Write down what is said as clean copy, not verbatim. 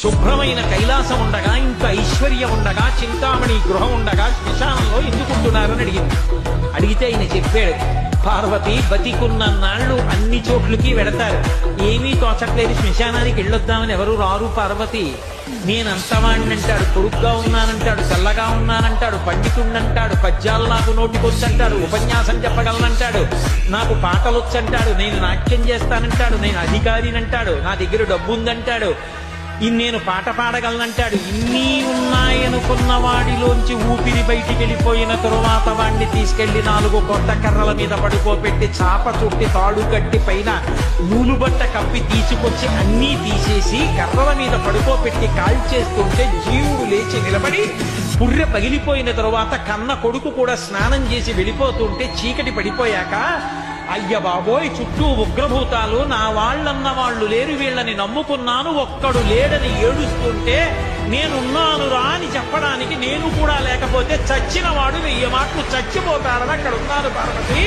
శుభ్రమైన కైలాసం ఉండగా, ఇంత ఐశ్వర్యం ఉండగా, చింతామణి గృహం ఉండగా శ్మశానంలో ఎందుకుంటున్నారని అడిగింది. అడిగితే ఆయన చెప్పాడు, పార్వతి బతికున్న నాళ్ళు అన్ని చోట్లకి వెడతారు, ఏమీ తోచట్లేదు, శ్మశానానికి వెళ్ళొద్దామని ఎవరు రారు పార్వతి. నేనంతవాణ్ణంటాడు, పొరుగ్గా ఉన్నానంటాడు, చల్లగా ఉన్నానంటాడు, పండితుండంటాడు, పద్యాలు నాకు నోటికొచ్చంటాడు, ఉపన్యాసం చెప్పగలనంటాడు, నాకు పాటలొచ్చంటాడు, నేను నాట్యం చేస్తానంటాడు, నేను అధికారినంటాడు, నా దగ్గర డబ్బు ఉందంటాడు, నేను పాట పాడగలనంటాడు. ఇన్ని ఉన్నాయనుకున్న వాడిలోంచి ఊపిరి బయటికి వెళ్ళిపోయిన తరువాత వాడిని తీసుకెళ్లి 4 కొత్త కర్రల మీద పడుకోబెట్టి చాప చుట్టి తాడు కట్టి పైన నూలుబట్ట కప్పి తీసుకొచ్చి అన్నీ తీసేసి కర్రల మీద పడుకోబెట్టి కాల్చేస్తుంటే జీవుడు లేచి నిలబడి పుర్రె పగిలిపోయిన తరువాత కన్న కొడుకు కూడా స్నానం చేసి వెళ్ళిపోతుంటే చీకటి పడిపోయాక, అయ్య బాబోయ్ చుట్టూ ఉగ్రభూతాలు, నా వాళ్ళన్న వాళ్ళు లేరు, వీళ్ళని నమ్ముకున్నాను, ఒక్కడు లేడని ఏడుస్తుంటే నేనున్నాను రా అని చెప్పడానికి నేను కూడా లేకపోతే చచ్చిన వాడు 1000 మాటలు చచ్చిపోతాడని అక్కడ ఉన్నాను పార్వతి.